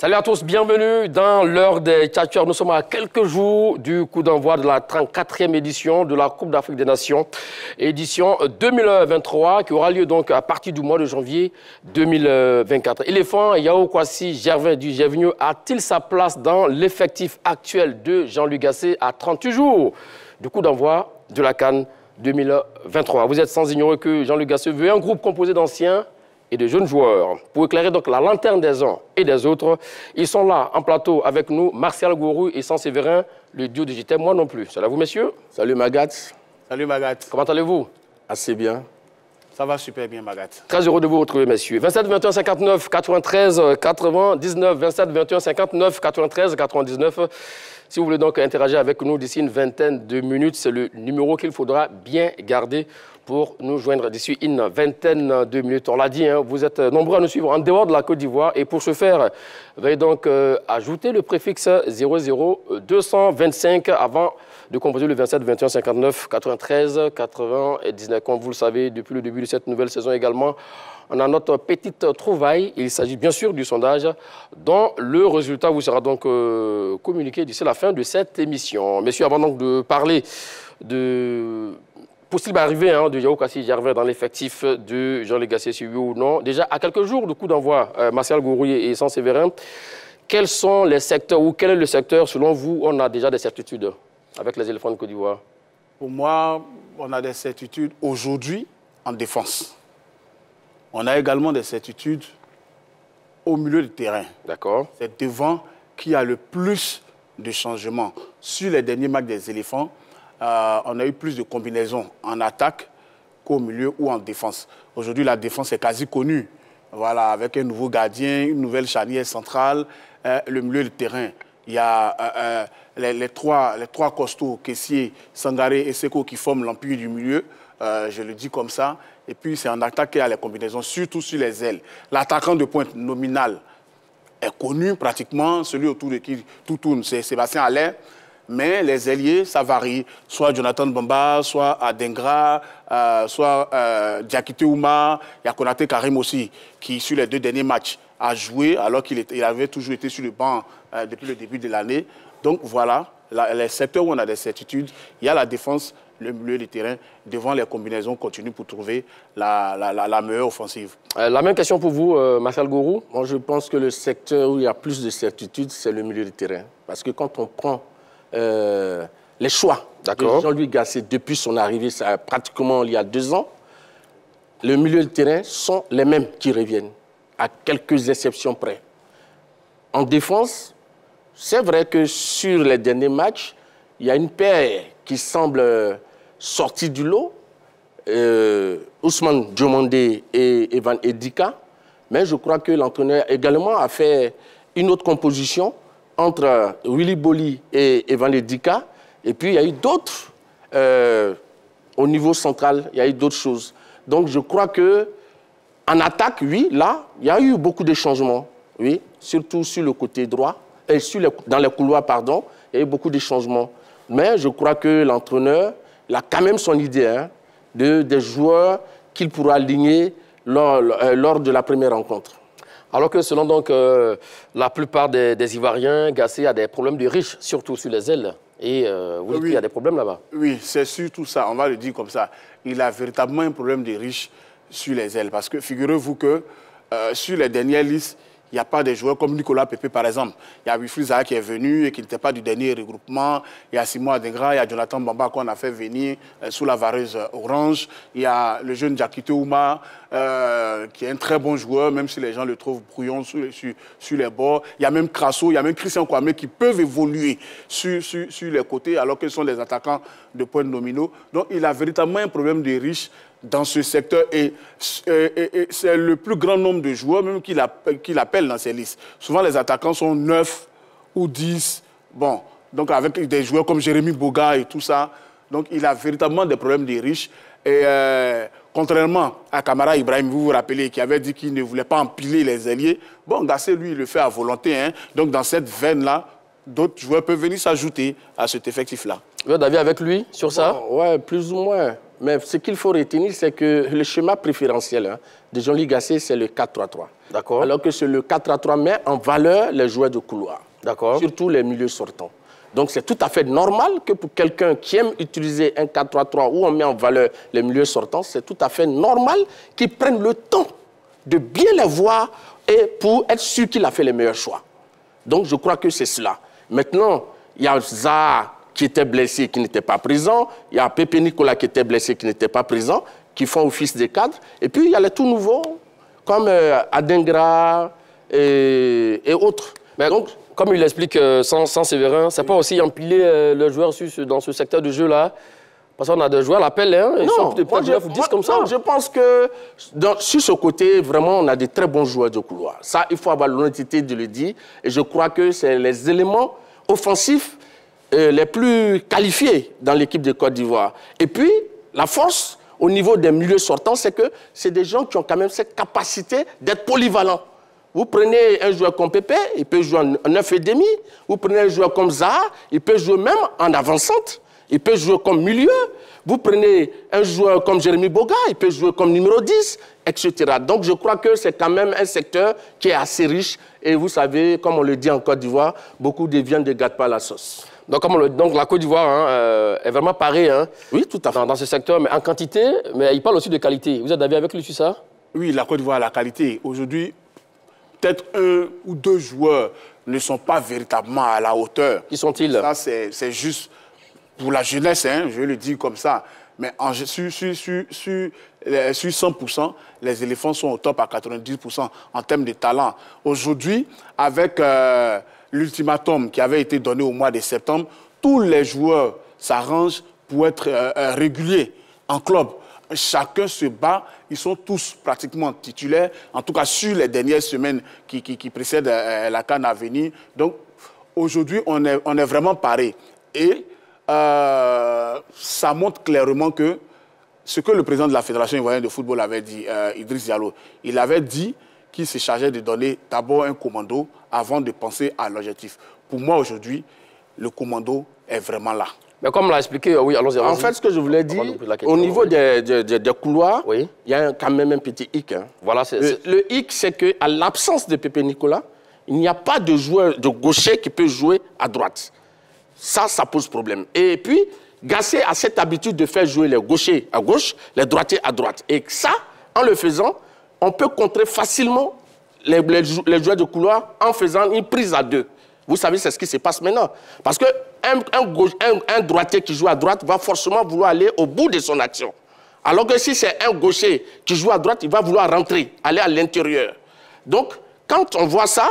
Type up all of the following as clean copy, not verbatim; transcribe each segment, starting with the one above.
Salut à tous, bienvenue dans l'heure des tchatcheurs. Nous sommes à quelques jours du coup d'envoi de la 34e édition de la Coupe d'Afrique des Nations, édition 2023, qui aura lieu donc à partir du mois de janvier 2024. Éléphant Yao Kwasi Gervin du Gévigno a-t-il sa place dans l'effectif actuel de Jean-Luc Gasset à 38 jours du coup d'envoi de la CAN 2023? Vous êtes sans ignorer que Jean-Luc Gasset veut un groupe composé d'anciens et de jeunes joueurs. Pour éclairer donc la lanterne des uns et des autres, ils sont là en plateau avec nous, Martial Gourou et Sans-Séverin, le duo digital. Moi non plus. Salut à vous, messieurs. Salut Magat. Salut Magat. Comment allez-vous? Assez bien. Ça va super bien, Magat. Très heureux de vous retrouver, messieurs. 27 21 59 93 99, 27 21 59 93 99. Si vous voulez donc interagir avec nous d'ici une vingtaine de minutes, c'est le numéro qu'il faudra bien garder pour nous joindre d'ici une vingtaine de minutes. On l'a dit, hein, vous êtes nombreux à nous suivre en dehors de la Côte d'Ivoire. Et pour ce faire, veuillez donc ajouter le préfixe 00225 avant de composer le 27 21 59 93 99. Comme vous le savez, depuis le début de cette nouvelle saison également, on a notre petite trouvaille. Il s'agit bien sûr du sondage dont le résultat vous sera donc communiqué d'ici la fin de cette émission. Messieurs, avant donc de parler de possible arrivée de Yao Kwasi Gervin dans l'effectif de Jean-Luc Gasset, si oui ou non, déjà à quelques jours du coup d'envoi, Martial Gourou et Sans-Séverin, quels sont les secteurs ou quel est le secteur selon vous on a déjà des certitudes avec les éléphants de Côte d'Ivoire? Pour moi, on a des certitudes aujourd'hui en défense. On a également des certitudes au milieu du terrain. D'accord. C'est devant qu'il y a le plus de changements. Sur les derniers matchs des éléphants, on a eu plus de combinaisons en attaque qu'au milieu ou en défense. Aujourd'hui, la défense est quasi connue. Voilà, avec un nouveau gardien, une nouvelle charnière centrale, le milieu du terrain. Il y a les trois costauds, Kessié, Sangaré et Seko qui forment l'empire du milieu. Je le dis comme ça. Et puis, c'est en attaque qu'il y a les combinaisons, surtout sur les ailes. L'attaquant de pointe nominal est connu pratiquement. Celui autour de qui tout tourne, c'est Sébastien Haller. Mais les ailiers, ça varie. Soit Jonathan Bamba, soit Adengra, soit Diakité Ouma. Il y a Konaté Karim aussi, qui, sur les deux derniers matchs, a joué alors qu'il avait toujours été sur le banc depuis le début de l'année. Donc voilà, les secteurs où on a des certitudes, il y a la défense, le milieu du terrain. Devant les combinaisons, on continue pour trouver la meilleure offensive. La même question pour vous, Martial Gourou. Moi, je pense que le secteur où il y a plus de certitudes, c'est le milieu du terrain. Parce que quand on prend les choix de Jean-Luc Gasset depuis son arrivée, ça, pratiquement il y a 2 ans, le milieu de terrain sont les mêmes qui reviennent, à quelques exceptions près. En défense, c'est vrai que sur les derniers matchs, il y a une paire qui semble sortie du lot, Ousmane Diomandé et Evan Edika, mais je crois que l'entraîneur également a fait une autre composition entre Willy Boli et Evan Edika. Et puis, il y a eu d'autres, au niveau central, il y a eu d'autres choses. Donc, je crois qu'en attaque, oui, là, il y a eu beaucoup de changements. Oui, surtout sur le côté droit, et dans les couloirs, pardon, il y a eu beaucoup de changements. Mais je crois que l'entraîneur, il a quand même son idée des joueurs qu'il pourra aligner lors de la première rencontre. Alors que selon donc la plupart des Ivoiriens, Gasset a des problèmes de riches, surtout sur les ailes. Et vous dites qu'il y a des problèmes là-bas. Oui, c'est surtout ça, on va le dire comme ça. Il a véritablement un problème de riches sur les ailes. Parce que figurez-vous que sur les dernières listes, il n'y a pas des joueurs comme Nicolas Pepe, par exemple. Il y a Wilfried Zaha qui est venu et qui n'était pas du dernier regroupement. Il y a Simon Adengra, il y a Jonathan Bamba qu'on a fait venir sous la vareuse orange. Il y a le jeune Diakité Ouma, qui est un très bon joueur, même si les gens le trouvent brouillon sur les bords. Il y a même Crasso, il y a même Christian Kwame qui peuvent évoluer sur les côtés alors qu'ils sont des attaquants de points nominaux. Donc il a véritablement un problème de riches dans ce secteur et c'est le plus grand nombre de joueurs même qu'il appelle dans ces listes. Souvent les attaquants sont 9 ou 10, bon, donc avec des joueurs comme Jérémy Boga et tout ça. Donc il a véritablement des problèmes de riches et contrairement à Kamara Ibrahim, vous vous rappelez, qui avait dit qu'il ne voulait pas empiler les ailiers, bon, Gasset lui il le fait à volonté, hein. Donc dans cette veine-là, d'autres joueurs peuvent venir s'ajouter à cet effectif-là. Vous êtes d'avis avec lui sur ça? Oui, plus ou moins. Mais ce qu'il faut retenir, c'est que le schéma préférentiel de Jean-Louis Gasset, c'est le 4-3-3. D'accord. Alors que c'est le 4-3-3 met en valeur les joueurs de couloir. D'accord. Surtout les milieux sortants. Donc c'est tout à fait normal que pour quelqu'un qui aime utiliser un 4-3-3 où on met en valeur les milieux sortants, c'est tout à fait normal qu'il prenne le temps de bien les voir et pour être sûr qu'il a fait les meilleurs choix. Donc je crois que c'est cela. Maintenant, il y a Zaha qui était blessé, qui n'était pas présent. Il y a Pépé Nicolas qui était blessé, qui n'était pas présent, qui font office des cadres. Et puis il y a les tout nouveaux, comme Adingra et autres. Mais donc, comme il l'explique sans Séverin, c'est pas aussi empiler le joueur dans ce secteur de jeu-là? Parce qu'on a des joueurs à l'appel, hein, ils sont peut-être 9 ou 10 comme ça. Non, je pense que sur ce côté, vraiment, on a de très bons joueurs de couloir. Ça, il faut avoir l'honnêteté de le dire. Et je crois que c'est les éléments offensifs les plus qualifiés dans l'équipe de Côte d'Ivoire. Et puis, la force au niveau des milieux sortants, c'est que c'est des gens qui ont quand même cette capacité d'être polyvalents. Vous prenez un joueur comme Pépé, il peut jouer en 9,5. Vous prenez un joueur comme Zaha, il peut jouer même en avançante. Il peut jouer comme milieu. Vous prenez un joueur comme Jérémy Boga, il peut jouer comme numéro 10, etc. Donc je crois que c'est quand même un secteur qui est assez riche. Et vous savez, comme on le dit en Côte d'Ivoire, beaucoup de viande ne gâtent pas la sauce. Donc, donc la Côte d'Ivoire est vraiment parée oui, tout à fait. Dans ce secteur, mais en quantité, mais il parle aussi de qualité. Vous êtes d'accord avec lui sur ça? Oui, la Côte d'Ivoire a la qualité. Aujourd'hui, peut-être 1 ou 2 joueurs ne sont pas véritablement à la hauteur. Qui sont-ils? Ça, c'est juste pour la jeunesse, hein, je le dis comme ça. Mais sur 100%, les éléphants sont au top à 90% en termes de talent. Aujourd'hui, avec l'ultimatum qui avait été donné au mois de septembre, tous les joueurs s'arrangent pour être réguliers en club. Chacun se bat, ils sont tous pratiquement titulaires, en tout cas sur les dernières semaines qui précèdent la CAN à venir. Donc aujourd'hui, on est vraiment paré. Et ça montre clairement que ce que le président de la Fédération ivoirienne de football avait dit, Idriss Diallo, il avait dit qu'il se chargeait de donner d'abord un commando avant de penser à l'objectif. Pour moi, aujourd'hui, le commando est vraiment là. Mais comme l'a expliqué, oui, allons-y. En fait, ce que je voulais dire, au niveau des couloirs, oui, il y a quand même un petit hic. Hein. Voilà, le hic, c'est qu'à l'absence de Pépé Nicolas, il n'y a pas de joueur de gaucher qui peut jouer à droite. Ça pose problème. Et puis, Gasset a cette habitude de faire jouer les gauchers à gauche, les droitiers à droite. Et ça, en le faisant, on peut contrer facilement les joueurs de couloir en faisant une prise à 2. Vous savez, c'est ce qui se passe maintenant. Parce qu'un droitier qui joue à droite va forcément vouloir aller au bout de son action. Alors que si c'est un gaucher qui joue à droite, il va vouloir rentrer, aller à l'intérieur. Donc, quand on voit ça,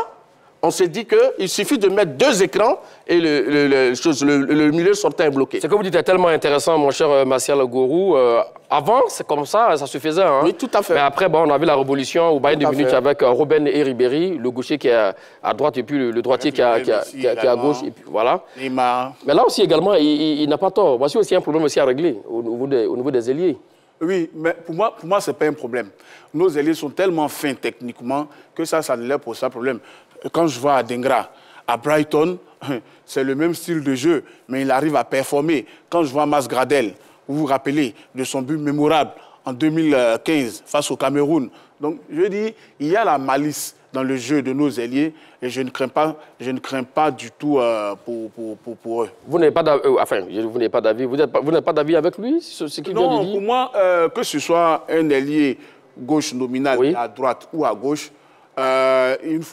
on se dit qu'il suffit de mettre 2 écrans et le milieu sortant est bloqué. Ce que vous dites est tellement intéressant, mon cher Martial Gourou. Avant, c'est comme ça se faisait. Hein. Oui, tout à fait. Mais après, bon, on a vu la révolution au Bayern de Munich avec Robben et Ribéry, le gaucher qui est à droite et puis le droitier qui est à gauche. Et puis, voilà. Mais là aussi, également, il n'a pas tort. Voici aussi un problème aussi à régler au niveau des ailiers. Oui, mais pour moi ce n'est pas un problème. Nos ailiers sont tellement fins techniquement que ça ne leur pose pas de problème. Quand je vois Adingra, à Brighton, c'est le même style de jeu, mais il arrive à performer. Quand je vois Masgradel, vous vous rappelez de son but mémorable en 2015 face au Cameroun. Donc, je dis, il y a la malice dans le jeu de nos ailiers et je ne crains pas du tout pour eux. Vous n'avez pas d'avis, vous n'êtes pas d'avis avec lui, ce qu'il vient de dire? Pour moi, que ce soit un ailier gauche nominal, oui, à droite ou à gauche,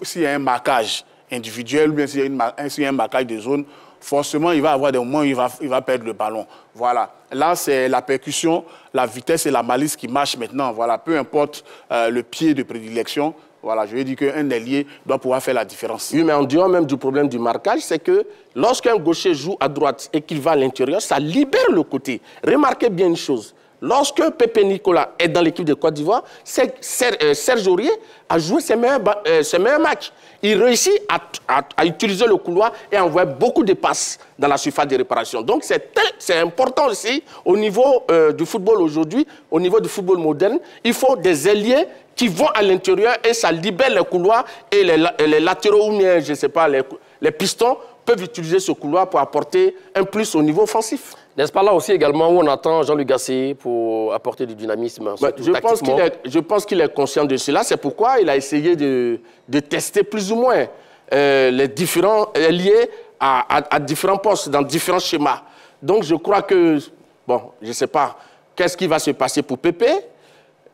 s'il y a un marquage individuel ou bien s'il y a un marquage de zone, forcément, il va avoir des moments où il va perdre le ballon. Voilà. Là, c'est la percussion, la vitesse et la malice qui marchent maintenant. Voilà. Peu importe le pied de prédilection. Voilà, je veux dire qu'un ailier doit pouvoir faire la différence. Oui, mais en dehors même du problème du marquage, c'est que lorsqu'un gaucher joue à droite et qu'il va à l'intérieur, ça libère le côté. Remarquez bien une chose. Lorsque Pépé Nicolas est dans l'équipe de Côte d'Ivoire, Serge Aurier a joué ses meilleurs matchs. Il réussit à utiliser le couloir et à envoyer beaucoup de passes dans la surface de réparation. Donc c'est important aussi au niveau du football aujourd'hui, au niveau du football moderne. Il faut des ailiers qui vont à l'intérieur et ça libère les couloirs et les latéraux ou bien, je ne sais pas, les pistons peuvent utiliser ce couloir pour apporter un plus au niveau offensif. N'est-ce pas là aussi également où on attend Jean-Luc Gasset pour apporter du dynamisme? Je pense qu'il est conscient de cela. C'est pourquoi il a essayé de tester plus ou moins les différents liés à différents postes, dans différents schémas. Donc je crois que, bon, je ne sais pas, qu'est-ce qui va se passer pour Pépé?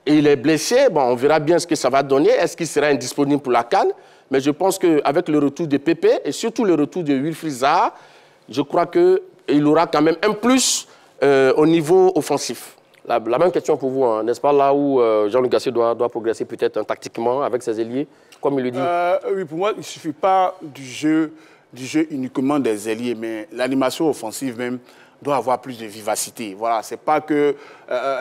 Il est blessé, bon, on verra bien ce que ça va donner. Est-ce qu'il sera indisponible pour la CAN? Mais je pense qu'avec le retour de Pépé et surtout le retour de Wilfried Zaha, je crois qu'il aura quand même un plus au niveau offensif. La même question pour vous, hein. N'est-ce pas là où Jean-Luc Gasset doit progresser peut-être tactiquement avec ses ailiers, comme il le dit? Oui, pour moi, il ne suffit pas du jeu uniquement des ailiers, mais l'animation offensive même doit avoir plus de vivacité. Voilà, c'est pas que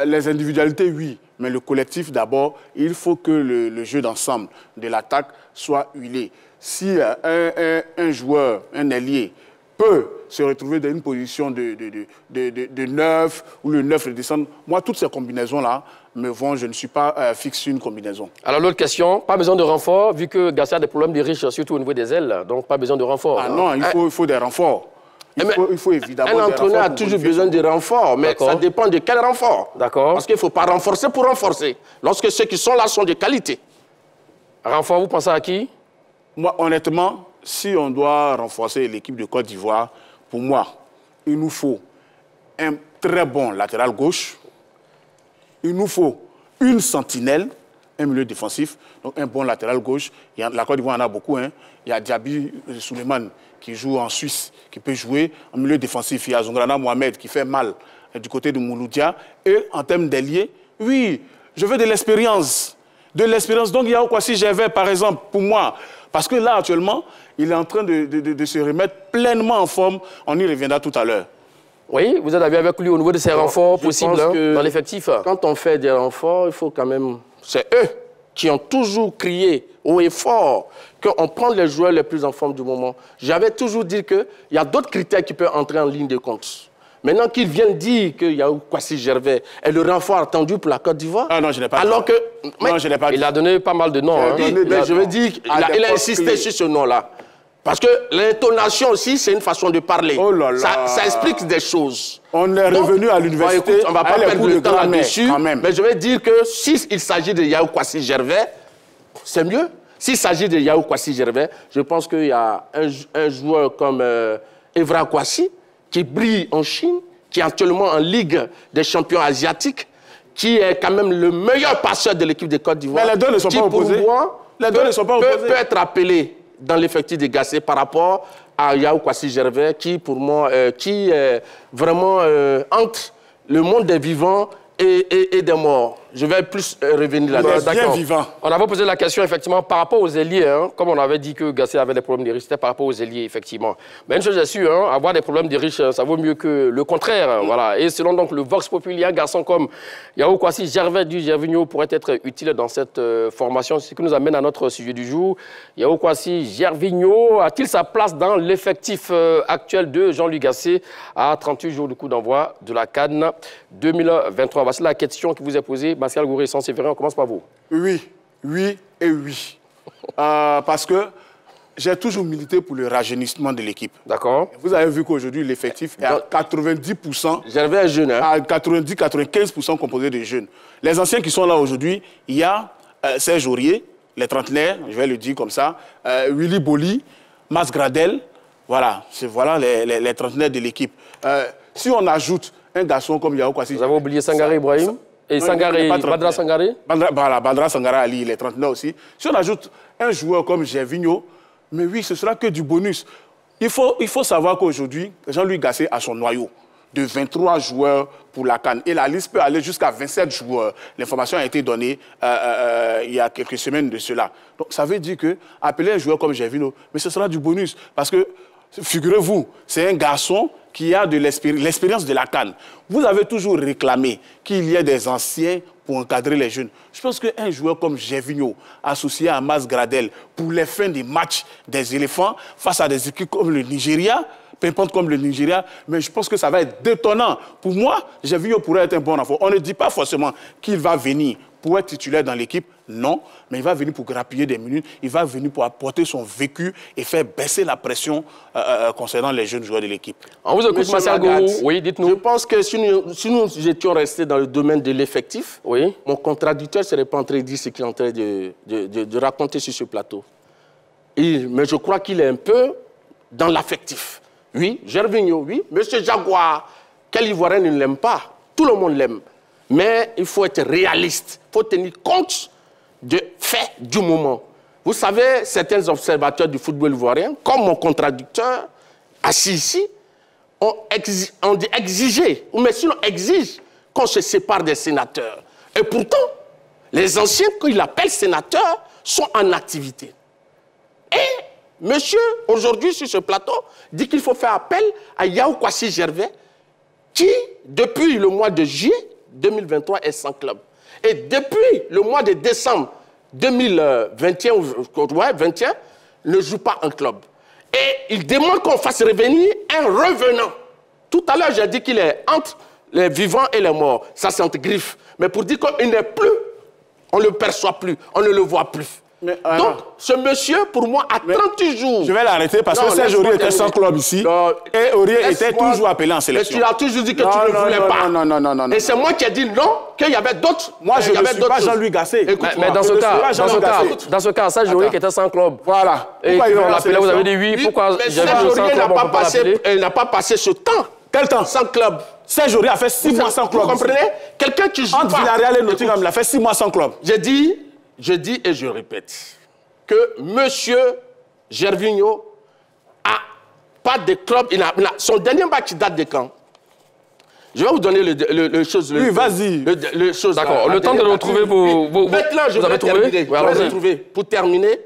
les individualités, oui, mais le collectif d'abord, il faut que le jeu d'ensemble de l'attaque soit huilé. Si un joueur, un ailier, peut se retrouver dans une position de 9 ou le 9 redescendre, moi, toutes ces combinaisons-là me vont, je ne suis pas fixe sur une combinaison. Alors l'autre question, pas besoin de renfort, vu que Gasset a des problèmes de riches, surtout au niveau des ailes, donc pas besoin de renfort. Ah non, il faut des renforts. Il faut évidemment un entraîneur a toujours besoin de renforts, mais ça dépend de quel renfort. D'accord. Parce qu'il ne faut pas renforcer pour renforcer, lorsque ceux qui sont là sont de qualité. Renfort, vous pensez à qui? Moi, honnêtement, si on doit renforcer l'équipe de Côte d'Ivoire, pour moi, il nous faut un très bon latéral gauche. Il nous faut une sentinelle, un milieu défensif, donc un bon latéral gauche. La Côte d'Ivoire en a beaucoup. Hein. Il y a Diaby Souleymane qui joue en Suisse, qui peut jouer en milieu défensif. Il y a Zongrana Mohamed qui fait mal du côté de Mouloudia. Et en termes d'ailier, oui, je veux de l'expérience. De l'expérience. Donc il y a Kwasi Gervais, par exemple, pour moi. Parce que là, actuellement, il est en train de se remettre pleinement en forme. On y reviendra tout à l'heure. Oui, vous êtes d'accord avec lui au niveau de ces renforts possibles dans l'effectif? Quand on fait des renforts, il faut quand même... C'est eux qui ont toujours crié haut et fort qu'on prend les joueurs les plus en forme du moment. J'avais toujours dit qu'il y a d'autres critères qui peuvent entrer en ligne de compte. Maintenant qu'ils viennent dire qu'il y a Kwasi Gervais est le renfort attendu pour la Côte d'Ivoire. Ah non, je n'ai pas alors dit. Non, je n'ai pas dit. Il a donné pas mal de noms. Je veux dire, il a insisté sur ce nom-là. Parce que l'intonation aussi, c'est une façon de parler. Oh là là. Ça explique des choses. On est revenu à l'université. On ne va pas perdre le temps là-dessus. Mais je vais dire que s'il s'agit de Yao Kwasi Gervais, c'est mieux. S'il s'agit de Yao Kwasi Gervais, je pense qu'il y a un joueur comme Evra Kwasi qui brille en Chine, qui est actuellement en Ligue des champions asiatiques, qui est quand même le meilleur passeur de l'équipe de Côte d'Ivoire. Mais les deux ne sont pas opposés. Les deux ne sont pas opposés. Peut être appelé dans l'effectif de Gasset par rapport à Yao Kwasi Gervais, qui pour moi, qui est vraiment entre le monde des vivants et des morts. Je vais plus revenir là-dessus. Bien vivant. On avait posé la question, effectivement, par rapport aux ailiers, hein, comme on avait dit que Gasset avait des problèmes de riches, c'était par rapport aux ailiers, effectivement. Mais une chose est sûre, hein, avoir des problèmes de riches, ça vaut mieux que le contraire. Voilà. Et selon donc, le Vox Populi, un garçon comme Yao Kwasi Gervais du Gervinho pourrait être utile dans cette formation, ce qui nous amène à notre sujet du jour. Yao Kwasi Gervinho a-t-il sa place dans l'effectif actuel de Jean-Luc Gasset à 38 jours du coup d'envoi de la CAN 2023? Voici la question qui vous est posée. Martial Gouré, sans Sévérin, on commence par vous. Oui, oui et oui. Parce que j'ai toujours milité pour le rajeunissement de l'équipe. D'accord. Vous avez vu qu'aujourd'hui, l'effectif est à 90%. J'avais un jeune. Hein. À 90-95% composé de jeunes. Les anciens qui sont là aujourd'hui, il y a Serge Aurier, les trentenaires, je vais le dire comme ça, Willy Boli, Mas Gradel. Voilà, voilà les trentenaires de l'équipe. Si on ajoute un garçon comme Yao Kwasi... Vous avez oublié Sangaré Ibrahim et Badra Sangaré? Badra Sangaré Ali, il est trentenaire aussi. Si on ajoute un joueur comme Gervinho, mais oui, ce sera que du bonus. Il faut savoir qu'aujourd'hui, Jean-Luc Gasset a son noyau de 23 joueurs pour la CAN. Et la liste peut aller jusqu'à 27 joueurs. L'information a été donnée il y a quelques semaines de cela. Donc ça veut dire que appeler un joueur comme Gervinho, mais ce sera du bonus. Parce que, figurez-vous, c'est un garçon qui a de l'expérience de la CAN. Vous avez toujours réclamé qu'il y ait des anciens pour encadrer les jeunes. Je pense qu'un joueur comme Gervinho, associé à Mas Gradel, pour les fins des matchs des éléphants, face à des équipes comme le Nigeria, pimpante comme le Nigeria, mais je pense que ça va être détonnant. Pour moi, Gervinho pourrait être un bon enfant. On ne dit pas forcément qu'il va venir pour être titulaire dans l'équipe? Non, mais il va venir pour grappiller des minutes, il va venir pour apporter son vécu et faire baisser la pression concernant les jeunes joueurs de l'équipe. On vous écoute, Martial Gourou. Oui, dites-nous. Je pense que si nous étions restés dans le domaine de l'effectif, oui, mon contradicteur ne serait pas en train de dire ce qu'il est en train de raconter sur ce plateau. Mais je crois qu'il est un peu dans l'affectif. Oui, Gervinho, oui. Monsieur Jaguar, quel Ivoirien ne l'aime pas? Tout le monde l'aime. Mais il faut être réaliste. Il faut tenir compte des faits du moment. Vous savez, certains observateurs du football ivoirien, comme mon contradicteur, assis ici, ont exigé, ou mais sinon exige qu'on se sépare des sénateurs. Et pourtant, les anciens, qu'ils appellent sénateurs, sont en activité. Et monsieur, aujourd'hui, sur ce plateau, dit qu'il faut faire appel à Yao Kwasi Gervais, qui, depuis le mois de juillet 2023, est sans club. Et depuis le mois de décembre 2021, ne joue pas en club. Et il demande qu'on fasse revenir un revenant. Tout à l'heure, j'ai dit qu'il est entre les vivants et les morts. Ça, c'est entre griffes. Mais pour dire qu'il n'est plus, on ne le perçoit plus, on ne le voit plus. Mais, donc, ce monsieur, pour moi, a 38 jours. Je vais l'arrêter parce que Serge Aurier était sans club ici. Et Aurier était toujours appelé en sélection. Mais tu as toujours dit que tu ne voulais pas. Non. Et c'est moi qui ai dit non, qu'il y avait d'autres. Moi, je ne suis pas Jean-Louis Gasset. Mais dans ce cas, Serge Aurier qui était sans club. Voilà. Et on l'appelait, vous avez dit oui. Pourquoi Serge Aurier n'a pas passé ce temps. Quel temps? Sans club. Serge Aurier a fait 6 mois sans club. Vous comprenez? Quelqu'un qui joue entre Villarreal et Nottingham, il a fait 6 mois sans club. Je dis et je répète que M. Gervinho n'a pas de club. Son dernier match date de quand? Je vais vous donner le chose. Oui, vas-y. D'accord, le temps de le retrouver. Maintenant, je vais terminer. Pour terminer,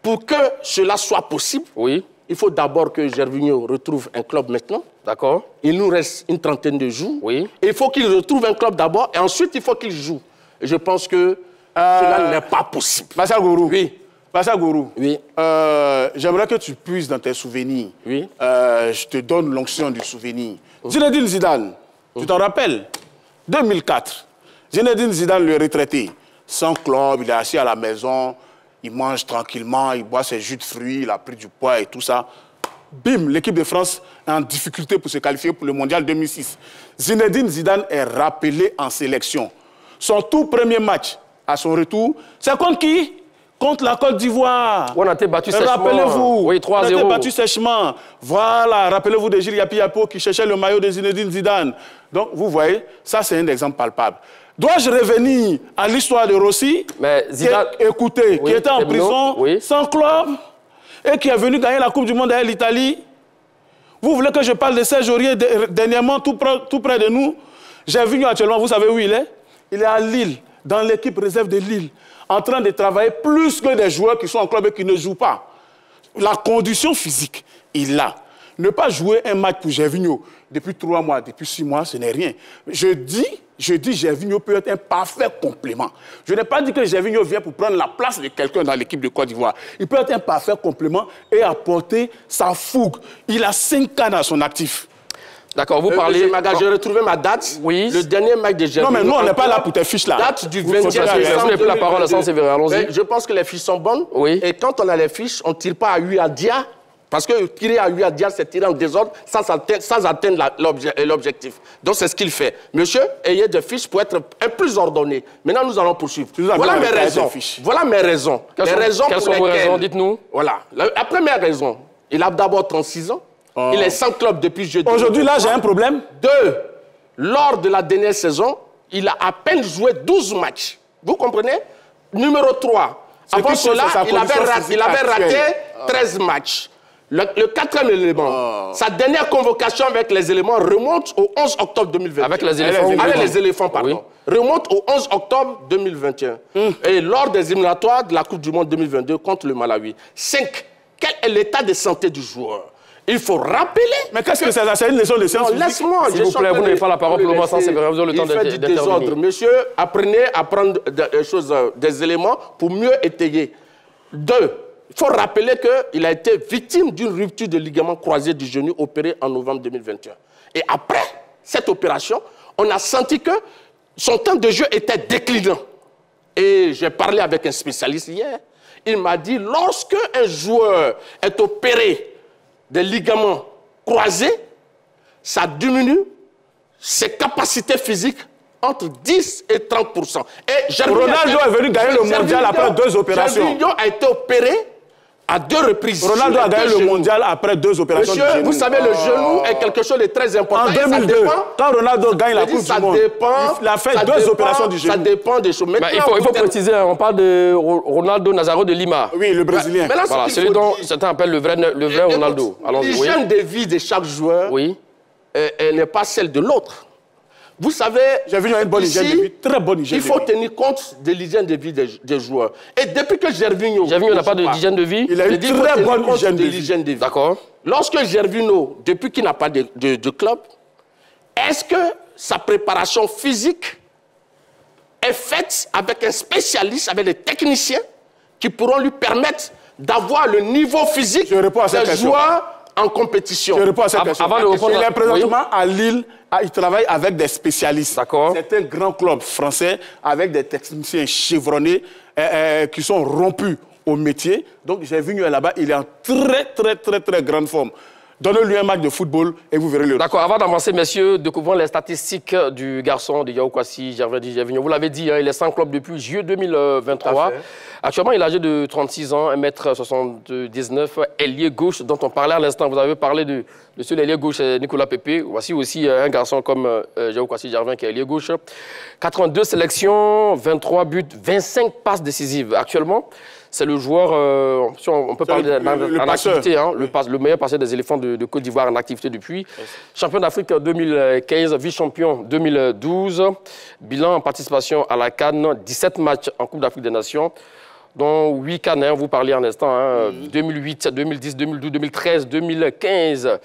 pour que cela soit possible, oui, il faut d'abord que Gervinho retrouve un club maintenant. D'accord. Il nous reste une trentaine de jours. Oui. Et il faut qu'il retrouve un club d'abord et ensuite il faut qu'il joue. Et je pense que cela n'est pas possible. Martial Gourou. Oui. Martial Gourou. Oui. J'aimerais que tu puisses dans tes souvenirs. Oui. Je te donne l'onction du souvenir. Zinedine Zidane, tu t'en rappelles? 2004. Zinedine Zidane, le retraité, sans club, il est assis à la maison, il mange tranquillement, il boit ses jus de fruits, il a pris du poids et tout ça. Bim, l'équipe de France est en difficulté pour se qualifier pour le Mondial 2006. Zinedine Zidane est rappelé en sélection. Son tout premier match, à son retour, c'est contre qui? Contre la Côte d'Ivoire. On a été battu sèchement. Rappelez-vous. Oui, 3-0. On a été battu sèchement. Voilà, rappelez-vous de Gilles Yapi-Yapo qui cherchait le maillot de Zinedine Zidane. Donc, vous voyez, ça, c'est un exemple palpable. Dois-je revenir à l'histoire de Rossi, mais Zidane... qui était en prison, sans club, et qui est venu gagner la Coupe du Monde avec l'Italie? Vous voulez que je parle de Serge Aurier dernièrement, tout près de nous? J'ai vu actuellement, vous savez où il est? Il est à Lille, dans l'équipe réserve de Lille, en train de travailler plus que des joueurs qui sont en club et qui ne jouent pas. La condition physique, il l'a. Ne pas jouer un match pour Gervinho depuis 3 mois, depuis 6 mois, ce n'est rien. Je dis Gervinho peut être un parfait complément. Je n'ai pas dit que Gervinho vient pour prendre la place de quelqu'un dans l'équipe de Côte d'Ivoire. Il peut être un parfait complément et apporter sa fougue. Il a 5 cannes à son actif. D'accord, vous parlez... J'ai retrouvé ma date. Oui. Le dernier match de Gervinho. Non, mais nous, on n'est pas là pour tes fiches là. Date du 20e décembre. Vous n'avez plus la parole à Saint-Séverin, allons-y. Je pense que les fiches sont bonnes. Oui. Et quand on a les fiches, on ne tire pas à Huadia. Parce que tirer à Huadia, c'est tirer en désordre sans atteindre l'objectif. Donc, c'est ce qu'il fait. Monsieur, ayez des fiches pour être un plus ordonné. Maintenant, nous allons poursuivre. Voilà mes raisons. Voilà mes raisons. Quelles sont vos raisons? Dites-nous. Voilà. La première raison, il a d'abord 36 ans. Oh. Il est sans club depuis jeudi. Aujourd'hui, là, j'ai un problème. 2. Lors de la dernière saison, il a à peine joué 12 matchs. Vous comprenez? Numéro 3. Avant cela, il avait raté 13 matchs. Le 4e élément, sa dernière convocation avec les éléments remonte au 11 octobre 2021. Avec les éléphants? Avec les éléphants, pardon. Oui. Remonte au 11 octobre 2021. Et lors des éliminatoires de la Coupe du Monde 2022 contre le Malawi. 5. Quel est l'état de santé du joueur? Il faut rappeler... Mais qu'est-ce que c'est? C'est une leçon de sciences physiques. Laisse-moi. S'il vous plaît, vous n'avez pas la parole pour le moment, sans c'est vrai, vous avez le temps d'intervenir. Monsieur, apprenez à prendre des éléments pour mieux étayer. 2. Il faut rappeler qu'il a été victime d'une rupture de ligament croisé du genou opérée en novembre 2021. Et après cette opération, on a senti que son temps de jeu était déclinant. Et j'ai parlé avec un spécialiste hier. Il m'a dit, lorsque un joueur est opéré des ligaments croisés, ça diminue ses capacités physiques entre 10 et 30%. Et Ronaldo est venu gagner le mondial après 2 opérations. Gervinho a été opéré à 2 reprises. Ronaldo a gagné le mondial après 2 opérations. Monsieur, vous savez, le genou est quelque chose de très important. En 2002, quand Ronaldo gagne la Coupe du Monde, il a fait 2 opérations du genou. Ça dépend des choses. Il faut préciser, on parle de Ronaldo Nazário de Lima. Oui, le Brésilien. Voilà, celui dont certains appellent le vrai Ronaldo. L'hygiène de vie de chaque joueur, elle n'est pas celle de l'autre. Vous savez, j'ai vu une bonne hygiène de vie, très bonne hygiène de vie. Il faut tenir compte de l'hygiène de vie des joueurs. Et depuis que Gervinho n'a pas d'hygiène de vie. Il a une très bonne hygiène de vie. D'accord. Lorsque Gervinho, depuis qu'il n'a pas de club, est-ce que sa préparation physique est faite avec un spécialiste, avec des techniciens qui pourront lui permettre d'avoir le niveau physique des joueurs en compétition? Je réponds à cette question. Il est présentement à Lille. Il travaille avec des spécialistes. D'accord. C'est un grand club français avec des techniciens chevronnés qui sont rompus au métier. Donc, Gervinho est là-bas. Il est en très grande forme. Donnez-lui un match de football et vous verrez le... D'accord. Avant d'avancer, messieurs, découvrons les statistiques du garçon de Yao Kwasi Gervinho. Vous l'avez dit, il est sans club depuis juillet 2023. Actuellement, il est âgé de 36 ans, 1m79, ailier gauche, dont on parlait à l'instant. Vous avez parlé de celui l'ailier gauche, Nicolas Pepe. Voici aussi un garçon comme Yao Kwasi Gervinho qui est ailier gauche. 82 sélections, 23 buts, 25 passes décisives. Actuellement, c'est le joueur, on peut parler en activité, hein, le meilleur passeur des éléphants de Côte d'Ivoire en activité depuis. Champion d'Afrique 2015, vice-champion 2012. Bilan en participation à la CAN, 17 matchs en Coupe d'Afrique des Nations, dont 8 Canins, vous parliez en instant, hein, 2008, 2010, 2012, 2013, 2015.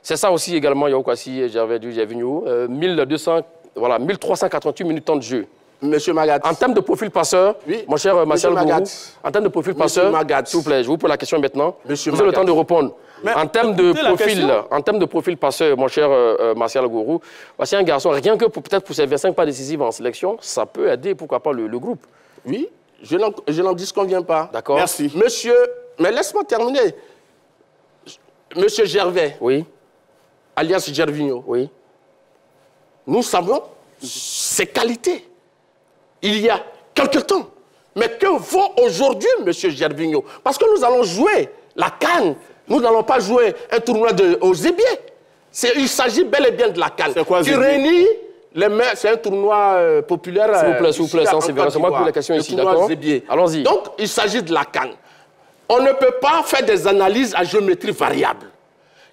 C'est ça aussi également, Yao Kwasi Gervinho. 1388 minutes de temps de jeu. Monsieur Magat. En termes de profil passeur, mon cher Martial Gourou, en termes de profil passeur, s'il vous plaît, je vous pose la question maintenant. Vous avez le temps de répondre. En termes de profil passeur, mon cher Martial Gourou, voici un garçon, rien que peut-être pour ses 25 pas décisifs en sélection, ça peut aider, pourquoi pas, le groupe. Oui, je n'en disconviens pas. D'accord. Merci. Monsieur, mais laisse-moi terminer. Monsieur Gervais, alias Gervinho, nous savons ses qualités. Il y a quelque temps. Mais que vaut aujourd'hui, monsieur Gervinho? Parce que nous allons jouer la CAN. Nous n'allons pas jouer un tournoi aux Zébier. Il s'agit bel et bien de la CAN. C'est quoi, qui réunit les mains. C'est un tournoi populaire. S'il vous plaît, c'est moi qui pose la question ici, d'accord? Allons-y. Donc, il s'agit de la CAN. On ne peut pas faire des analyses à géométrie variable.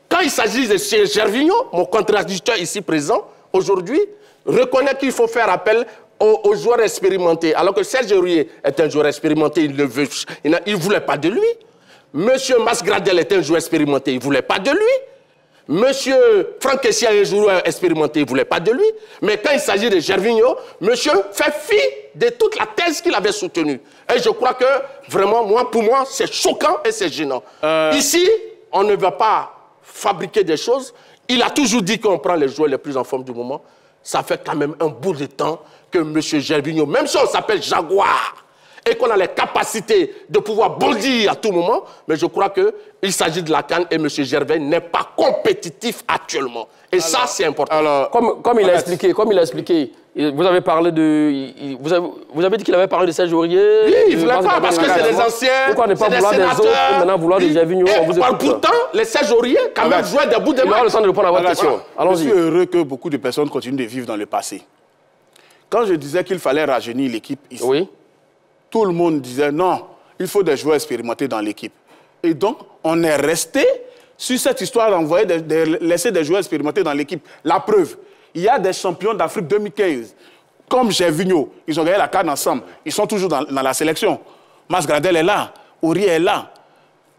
Quand il s'agit de Gervinho, mon contradicteur ici présent, aujourd'hui, reconnaît qu'il faut faire appel aux joueurs expérimentés. Alors que Serge Aurier est un joueur expérimenté, il ne voulait pas de lui. Monsieur Masgradel est un joueur expérimenté, il ne voulait pas de lui. Monsieur Franck Kessia est un joueur expérimenté, il ne voulait pas de lui. Mais quand il s'agit de Gervinho, monsieur fait fi de toute la thèse qu'il avait soutenue. Et je crois que, vraiment, pour moi, c'est choquant et c'est gênant. Ici, on ne va pas fabriquer des choses. Il a toujours dit qu'on prend les joueurs les plus en forme du moment. Ça fait quand même un bout de temps que M. Gervinho, même si on s'appelle Jaguar, et qu'on a les capacités de pouvoir bondir à tout moment, mais je crois qu'il s'agit de la CAN et M. Gervais n'est pas compétitif actuellement. Et ça, c'est important. Alors, comme il a expliqué, vous avez parlé de... Vous avez dit qu'il avait parlé de Serge Aurier. Oui, il ne voulait pas parce que c'est des anciens. Pourquoi ne pas vouloir des autres et maintenant vouloir des Gervinho? Pourtant, les Serge Aurier, quand même, jouaient des bouts de match. Il aura le temps de répondre à votre question. Allons-y. Je suis heureux que beaucoup de personnes continuent de vivre dans le passé. Quand je disais qu'il fallait rajeunir l'équipe ici, tout le monde disait non, il faut des joueurs expérimentés dans l'équipe. Et donc, on est resté sur cette histoire d'envoyer, de laisser des joueurs expérimentés dans l'équipe. La preuve, il y a des champions d'Afrique 2015, comme Gervinho, ils ont gagné la CAN ensemble. Ils sont toujours dans la sélection. Masgradel est là, Aurier est là.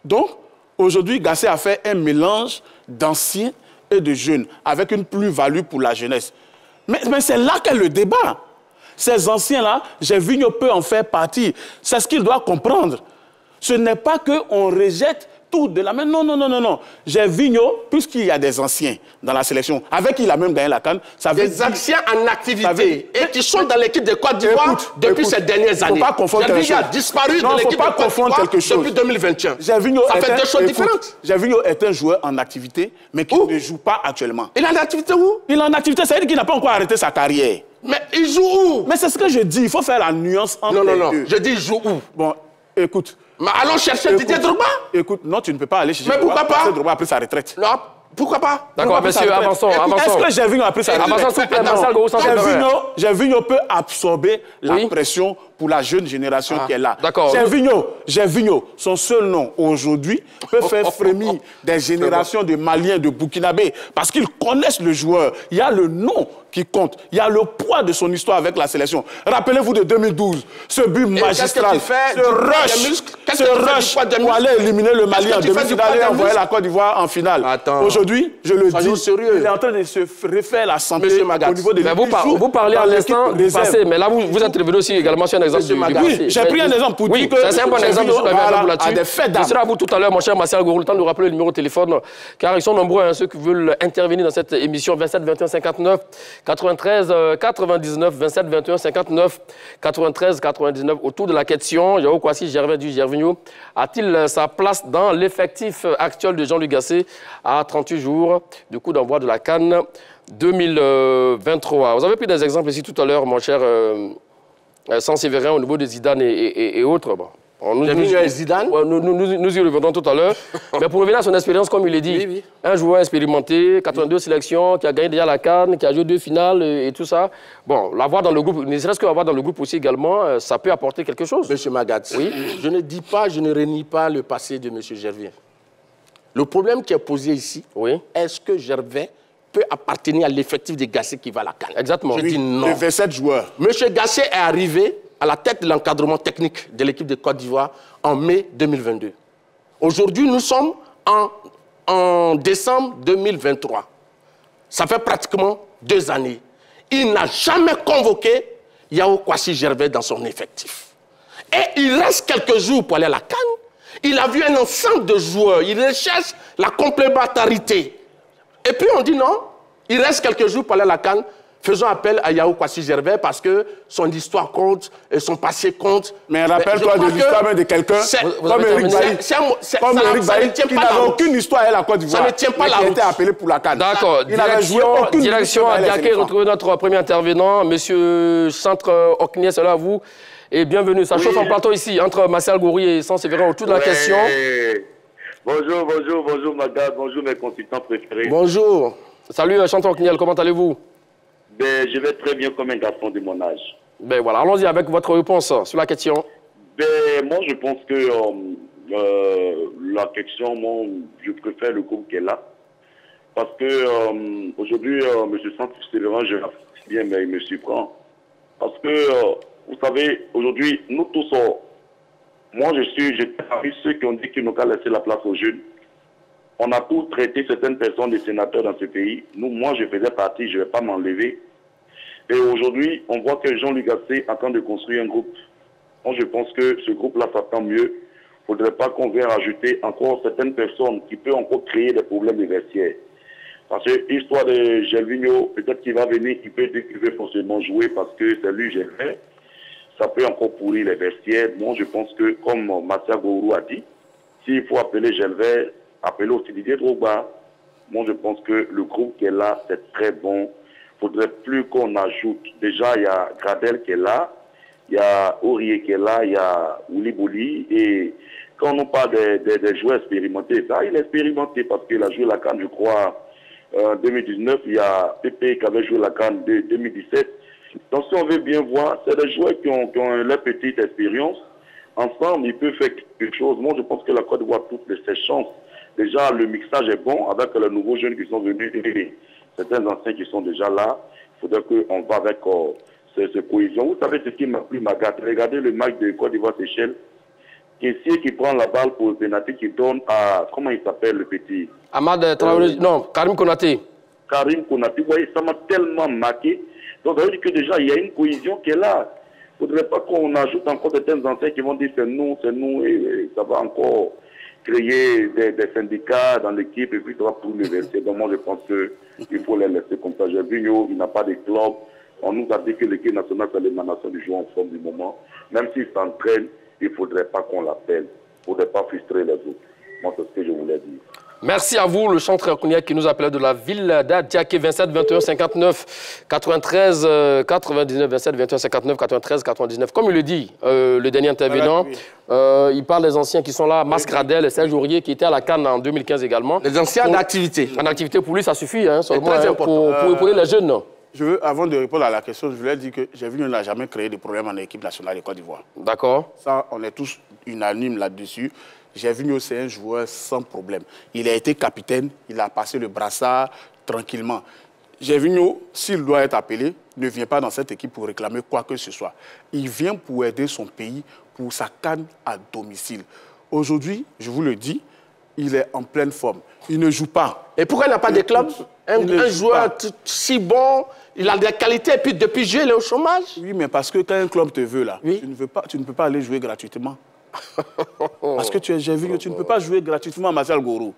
Donc, aujourd'hui, Gassé a fait un mélange d'anciens et de jeunes, avec une plus-value pour la jeunesse. Mais c'est là qu'est le débat. Ces anciens-là, Gervinho peut en faire partie. C'est ce qu'il doit comprendre. Ce n'est pas qu'on rejette tout de la main. Non, non, non, non, non. Gervinho, puisqu'il y a des anciens dans la sélection, avec qui il a même gagné la CAN, ça veut des anciens en activité et qui sont dans l'équipe de Côte d'Ivoire depuis ces dernières années. Il ne faut pas confondre quelque chose. Gervinho a disparu de l'équipe de Côte d'Ivoire depuis 2021. Gervinho ça fait deux choses différentes. Gervinho est un joueur en activité, mais qui ne joue pas actuellement. Il est en activité où? Il est en activité, ça veut dire qu'il n'a pas encore arrêté sa carrière. Mais il joue où? Mais c'est ce que je dis, il faut faire la nuance entre les deux. Je dis il joue où? Bon, écoute. Mais allons chercher Didier Drogba. Écoute, non, tu ne peux pas aller chercher Drogba. Mais pourquoi pas? Didier Drogba a pris sa retraite. Non, pourquoi pas? D'accord, monsieur, avançons. Est-ce que Gervinho a pris sa retraite? Gervinho peut absorber la pression pour la jeune génération qui est là. D'accord. Gervinho, son seul nom aujourd'hui peut faire frémir des générations de Maliens, de Burkinabés, parce qu'ils connaissent le joueur. Il y a le nom qui compte. Il y a le poids de son histoire avec la sélection. Rappelez-vous de 2012, ce but magistral, ce rush pour aller éliminer le Mali en demi-finale et envoyer la Côte d'Ivoire en finale. Aujourd'hui, je le dis, il est en train de se refaire la santé au niveau des vous parlez à l'instant du passé, mais là, vous intervenez aussi également sur un exemple du passé. Oui, j'ai pris un exemple pour dire que... c'est un bon exemple, je serai à vous tout à l'heure, mon cher Martial Gourou, le temps de nous rappeler le numéro de téléphone, car ils sont nombreux, ceux qui veulent intervenir dans cette émission. 27 21 59 93 99 27 21 59 93 99. Autour de la question, Yao Kwasi Gervinho a-t-il sa place dans l'effectif actuel de Jean-Luc Gasset à 38 jours du coup d'envoi de la CAN 2023? Vous avez pris des exemples ici tout à l'heure, mon cher Saint-Séverin, au niveau de Zidane et autres. Bon. Nous y reviendrons tout à l'heure. Mais pour revenir à son expérience, comme il est dit, un joueur expérimenté, 82 sélections, qui a gagné déjà la CAN, qui a joué 2 finales et tout ça. Bon, l'avoir dans le groupe, ne serait-ce que l'avoir dans le groupe aussi également, ça peut apporter quelque chose. Monsieur Magat, je ne dis pas, je ne renie pas le passé de M. Gervais. Le problème qui est posé ici, est-ce que Gervais peut appartenir à l'effectif de Gasset qui va à la CAN? Exactement. Je dis non. De 27 joueurs. M. Gasset est arrivé à la tête de l'encadrement technique de l'équipe de Côte d'Ivoire en mai 2022. Aujourd'hui, nous sommes en décembre 2023. Ça fait pratiquement 2 années. Il n'a jamais convoqué Yao Kwasi Gervais dans son effectif. Et il reste quelques jours pour aller à la CAN. Il a vu un ensemble de joueurs. Il recherche la complémentarité. Et puis on dit non, il reste quelques jours pour aller à la CAN. Faisons appel à Yao Kwasi Gervais parce que son histoire compte et son passé compte. Mais rappelle-toi de l'histoire même de quelqu'un comme Eric Bailly, qui n'avait aucune histoire à la Côte d'Ivoire. Ça ne tient pas la route. Il a été appelé pour la CAN. D'accord. Direction à Diaké, retrouvez notre premier intervenant, monsieur Chantre Okniès, c'est là à vous. Et bienvenue. Ça chauffe en plateau ici, entre Martial Gourou et Saint-Séverin, autour de la question. Bonjour Magad, bonjour mes consultants préférés. Bonjour. Salut Chantre Okniès, comment allez-vous? Ben, je vais très bien comme un garçon de mon âge. Ben voilà, allons-y avec votre réponse sur la question. Ben, moi, je pense que la question, moi, je préfère le groupe qui est là. Parce que aujourd'hui, M. Saint-Séverin, je l'apprécie bien, mais il me surprend. Parce que, vous savez, aujourd'hui, nous tous, moi, j'étais parmi ceux qui ont dit qu'il nous a laissé la place aux jeunes. On a tous traité certaines personnes, des sénateurs dans ce pays. Moi, je faisais partie, je ne vais pas m'enlever. Et aujourd'hui, on voit que Jean-Luc Gasset est en train de construire un groupe. Moi, je pense que ce groupe-là, ça tend mieux. Il ne faudrait pas qu'on vienne rajouter encore certaines personnes qui peuvent encore créer des problèmes de vestiaire. Parce que l'histoire de Gervinho, peut-être qu'il va venir, il peut dire qu'il veut forcément jouer parce que c'est lui, Gervais. Ça peut encore pourrir les vestiaires. Moi, je pense que, comme Martial Gourou a dit, s'il faut appeler Gervais, appeler aussi Didier Drogba. Moi, je pense que le groupe qui est là, c'est très bon. Il ne faudrait plus qu'on ajoute. Déjà, il y a Gradel qui est là, il y a Aurier qui est là, il y a Oulibouli. Et quand on parle des joueurs expérimentés, ça, il est expérimenté parce qu'il a joué la CAN, je crois, en 2019. Il y a Pépé qui avait joué la CAN de 2017. Donc, si on veut bien voir, c'est des joueurs qui ont leur petite expérience. Ensemble, ils peuvent faire quelque chose. Moi, je pense que la Côte d'Ivoire a toutes ses chances. Déjà, le mixage est bon avec les nouveaux jeunes qui sont venus et certains anciens qui sont déjà là. Il faudrait qu'on va avec cette cohésion. Vous savez ce qui m'a plu, Magat? Regardez le match de Côte d'Ivoire-Seychelles. Kessier qui prend la balle pour le pénalty qui donne à... Comment il s'appelle, le petit? Ahmad Traoré, non, Karim Konaté. Karim Konaté, vous voyez, ça m'a tellement marqué. Donc, ça veut dire que déjà, il y a une cohésion qui est là. Il ne faudrait pas qu'on ajoute encore certains anciens qui vont dire c'est nous, et ça va encore... créer des syndicats dans l'équipe et puis ça va tout le verser. Donc moi je pense qu'il faut les laisser comme ça. Gervinho, il n'a pas de club. On nous a dit que l'équipe nationale, c'est l'émanation du joueur en forme du moment. Même s'il s'entraîne, il ne faudrait pas qu'on l'appelle. Il ne faudrait pas frustrer les autres. Moi, c'est ce que je voulais dire. Merci à vous, le chanteur Kounia qui nous appelait de la ville d'Adiaké, 27 21 59 93 99 27 21 59 93 99. Comme il le dit, le dernier intervenant, il parle des anciens qui sont là, Mascradel et Serge Aurier qui étaient à la CAN en 2015 également. Les anciens en activité. En activité, pour lui, ça suffit, hein, seulement très pour épauler les jeunes. Je veux, avant de répondre à la question, je voulais dire que Gervinho n'a jamais créé de problème en équipe nationale de Côte d'Ivoire. D'accord. Ça, on est tous unanimes là-dessus. Gervinho, c'est un joueur sans problème. Il a été capitaine, il a passé le brassard tranquillement. Gervinho, s'il doit être appelé, ne vient pas dans cette équipe pour réclamer quoi que ce soit. Il vient pour aider son pays, pour sa CAN à domicile. Aujourd'hui, je vous le dis, il est en pleine forme. Il ne joue pas. Et pourquoi il n'a pas de club? Un joueur si bon, il a des qualités, et puis depuis juillet, il est au chômage. Oui, mais parce que quand un club te veut, là, oui. tu ne peux pas aller jouer gratuitement. Parce que tu es Gervinho, tu ne peux pas jouer gratuitement à Martial Gourou.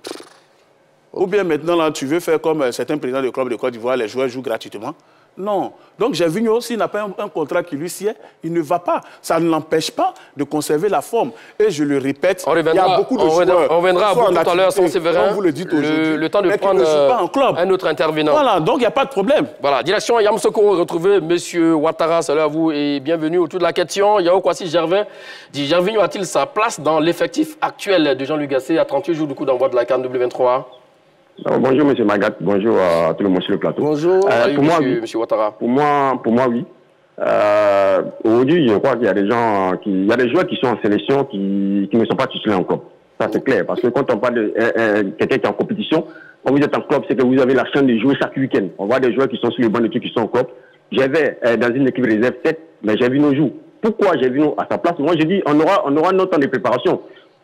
Ou bien maintenant, là, tu veux faire comme certains présidents de club de Côte d'Ivoire, les joueurs jouent gratuitement. Non. Donc Gervinho, s'il n'a pas un contrat qui lui sied, il ne va pas. Ça ne l'empêche pas de conserver la forme. Et je le répète, il y a beaucoup de joueurs. On reviendra à vous tout à l'heure, Séverin. Comme vous le dites aujourd'hui. Le temps de prendre un autre intervenant. Voilà, donc il n'y a pas de problème. Voilà, direction Yamoussoukro, retrouvez M. Ouattara, salut à vous et bienvenue autour de la question. Yao Kwasi Gervin dit, Gervinho a-t-il sa place dans l'effectif actuel de Jean-Luc Gasset à 38 jours du coup d'envoi de la CAN 2023? Bonjour M. Magat, bonjour à tout le monde sur le plateau. Bonjour, pour moi, monsieur Ouattara. Pour moi, oui. Aujourd'hui, je crois qu'il y a des gens, il y a des joueurs qui sont en sélection qui ne sont pas titulaires en club. Ça c'est clair, parce que quand on parle de quelqu'un qui est en compétition, quand vous êtes en club, c'est que vous avez la chance de jouer chaque week-end. On voit des joueurs qui sont sur les bancs d'équipe qui sont en club. J'avais dans une équipe réserve 7, mais j'ai vu nos jours. Pourquoi j'ai vu nos à sa place? Moi, j'ai dit, on aura notre temps de préparation.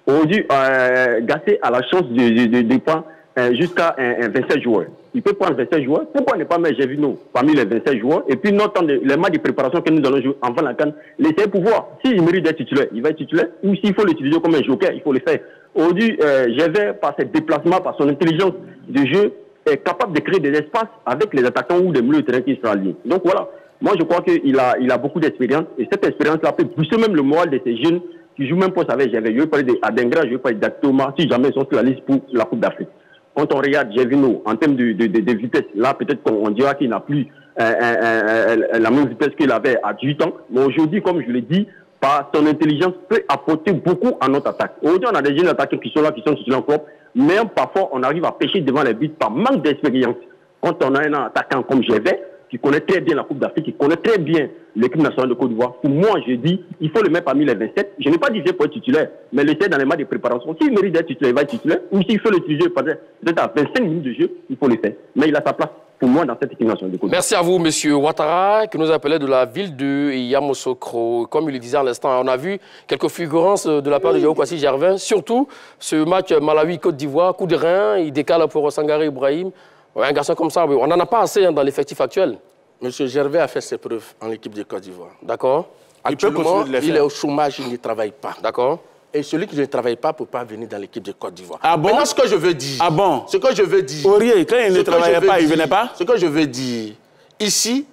Aujourd'hui, Gasset a la chance de prendre jusqu'à 27 joueurs. Il peut prendre 27 joueurs. Pourquoi ne pas mettre Gervinho parmi les 27 joueurs? Et puis, notre temps les matchs de préparation que nous allons jouer avant la CAN, laisser pour voir. S'il mérite d'être titulaire, il va être titulaire. Ou s'il faut l'utiliser comme un joker, il faut le faire. Aujourd'hui, Gervais, par ses déplacements, par son intelligence de jeu, est capable de créer des espaces avec les attaquants ou des milieux de terrain qui sont alliés. Donc voilà, moi je crois qu'il a beaucoup d'expérience. Et cette expérience-là peut pousser même le moral de ces jeunes qui jouent même poste avec Gervais. Je vais parler d'Adengra, je vais parler d'Atoma, si jamais ils sont sur la liste pour la Coupe d'Afrique. Quand on regarde Gervinho en termes de vitesse, là peut-être qu'on dira qu'il n'a plus la même vitesse qu'il avait à 18 ans. Mais aujourd'hui, comme je l'ai dit, par son intelligence, peut apporter beaucoup à notre attaque. Aujourd'hui, on a des jeunes attaquants qui sont là, qui sont titulaires en club, mais parfois on arrive à pêcher devant les buts par manque d'expérience. Quand on a un attaquant comme Gervais, qui connaît très bien la Coupe d'Afrique, qui connaît très bien l'équipe nationale de Côte d'Ivoire, pour moi, je dis, il faut le mettre parmi les 27. Je n'ai pas dit pour être titulaire, mais le faire dans les matchs de préparation. S'il mérite d'être titulaire, il va être titulaire. Ou s'il faut l'utiliser peut-être à 25 minutes de jeu, il faut le faire. Mais il a sa place, pour moi, dans cette équipe nationale de Côte d'Ivoire. Merci à vous, M. Ouattara, qui nous appelait de la ville de Yamoussoukro. Comme il le disait à l'instant, on a vu quelques fulgurances de la part de Yao Kwasi Gervin. Surtout, ce match Malawi-Côte d'Ivoire, coup de rein, il décale pour Sangaré Ibrahim. Ouais, un garçon comme ça, on n'en a pas assez dans l'effectif actuel. Monsieur Gervais a fait ses preuves en équipe de Côte d'Ivoire. D'accord. Actuellement, il est au chômage, il ne travaille pas. D'accord. Et celui qui ne travaille pas ne peut pas venir dans l'équipe de Côte d'Ivoire. Ah bon? Maintenant, ce que je veux dire... Ah bon? Ce que je veux dire... Aurier, quand il ne travaillait pas, il ne venait pas? Ce que je veux dire, ici,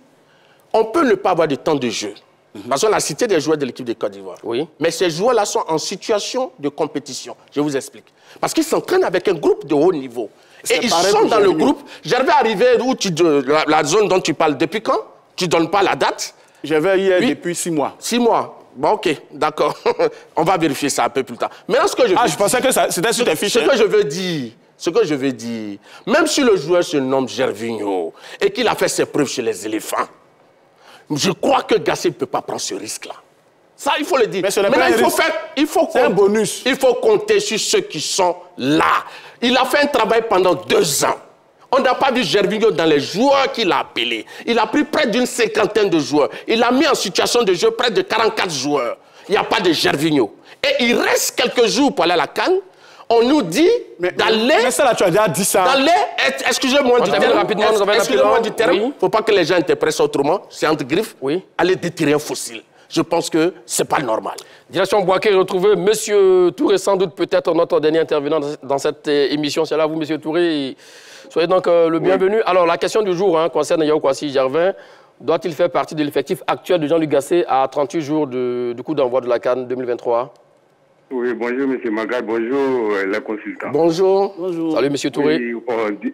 on peut ne pas avoir de temps de jeu. Parce qu'on a cité des joueurs de l'équipe de Côte d'Ivoire. Oui. Mais ces joueurs-là sont en situation de compétition. Je vous explique. Parce qu'ils s'entraînent avec un groupe de haut niveau. Et ils sont dans le groupe. J'arrivais à arriver où la zone dont tu parles. Depuis quand? Tu ne donnes pas la date? J'avais hier depuis 6 mois. 6 mois. Bon, ok, d'accord. On va vérifier ça un peu plus tard. Maintenant, ce que je veux je pensais que c'était sur tes fiches. Ce que je veux dire, même si le joueur se nomme Gervinho et qu'il a fait ses preuves chez les éléphants, je crois que Gasset ne peut pas prendre ce risque-là. Ça, il faut le dire. Mais maintenant, c'est un bonus. Il faut compter sur ceux qui sont là. Il a fait un travail pendant 2 ans. On n'a pas vu Gervinho dans les joueurs qu'il a appelés. Il a pris près d'une 50aine de joueurs. Il a mis en situation de jeu près de 44 joueurs. Il n'y a pas de Gervinho. Et il reste quelques jours pour aller à la CAN. On nous dit d'aller... Mais ça, là, tu as déjà dit ça. D'aller... Excusez-moi du terme. Excusez-moi du terme. Il ne faut pas que les gens interprètent ça autrement. C'est entre griffes. Oui. Aller déterrer un fossile. Je pense que ce n'est pas normal. Direction Bouaké, retrouver Monsieur Touré, sans doute peut-être notre dernier intervenant dans cette émission. C'est là vous, Monsieur Touré. Soyez donc le bienvenu. Alors, la question du jour concerne Yao Kwasi Gervin. Doit-il faire partie de l'effectif actuel de Jean-Luc Gasset à 38 jours du coup d'envoi de la CAN 2023? Oui, bonjour M. Magat, bonjour les consultants. Bonjour. Bonjour. Salut M. Touré.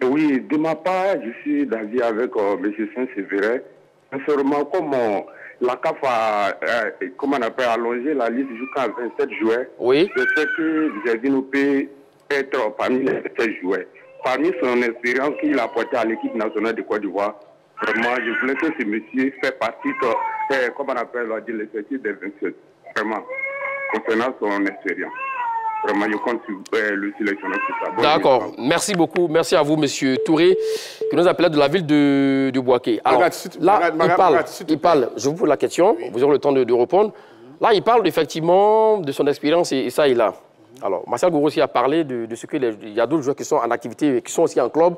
Oui, de ma part, je suis d'avis avec M. Saint-Séverin. Sincèrement, comme la CAF a allongé la liste jusqu'à 27 juin, oui. Je sais que Gervinho peut être parmi les 27 joueurs. Parmi son expérience qu'il a apportée à l'équipe nationale de Côte d'Ivoire, vraiment, je voulais que ce monsieur fait partie de l'effectif des 27. Vraiment, concernant son expérience. Vraiment, je compte sur le sélectionneur pour ça. D'accord. Merci beaucoup. Merci à vous, Monsieur Touré, qui nous appelait de la ville de Bouaké. Alors, il parle, je vous pose la question, vous aurez le temps de répondre. Là, il parle effectivement de son expérience et ça, il a. Alors, Martial Gourou aussi a parlé de ce qu'il y a d'autres joueurs qui sont en activité, qui sont aussi en club,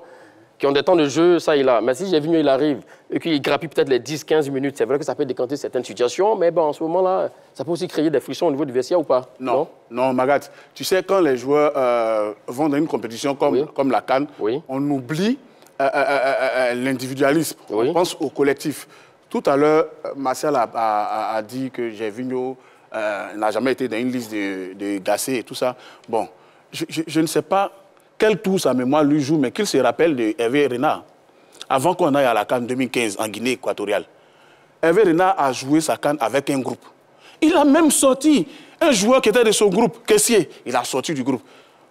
qui ont des temps de jeu, ça, il a. Mais si Gervinho, il arrive et qu'il grappille peut-être les 10-15 minutes, c'est vrai que ça peut décanter certaines situations, mais bon, en ce moment-là, ça peut aussi créer des frictions au niveau du vestiaire ou pas? Non, Magat. Tu sais, quand les joueurs vont dans une compétition comme la CAN, on oublie l'individualisme. On pense au collectif. Tout à l'heure, Martial a dit que Gervinho n'a jamais été dans une liste de Gasset et tout ça. Bon, je ne sais pas quel tour sa mémoire lui joue, mais qu'il se rappelle de Hervé Renard. Avant qu'on aille à la CAN 2015 en Guinée équatoriale, Hervé Renard a joué sa CAN avec un groupe. Il a même sorti un joueur qui était de son groupe, Kessier. Il a sorti du groupe.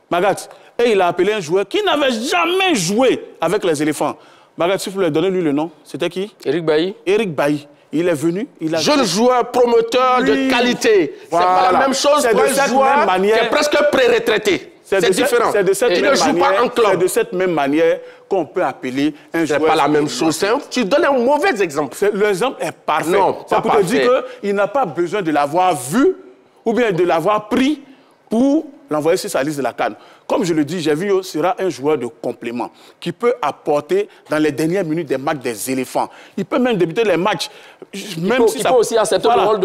Magat. Et il a appelé un joueur qui n'avait jamais joué avec les éléphants. Magat, si vous voulez donner lui le nom, c'était qui? Éric Bailly. Éric Bailly. Il est venu, il a... Jeune joueur, promoteur de qualité. Voilà. C'est pas la même chose pour un joueur qui est presque pré-retraité. C'est différent. C'est de cette il ne joue pas en club. C'est de cette même manière qu'on peut appeler un joueur... C'est pas la même chose. Tu donnes un mauvais exemple. L'exemple est parfait. Non, ça peut te dire qu'il n'a pas besoin de l'avoir vu ou bien de l'avoir pris pour l'envoyer sur sa liste de la CAN. Comme je le dis, Gervinho sera un joueur de complément qui peut apporter dans les dernières minutes des matchs des éléphants. Il peut même débuter les matchs. Il peut aussi accepter le rôle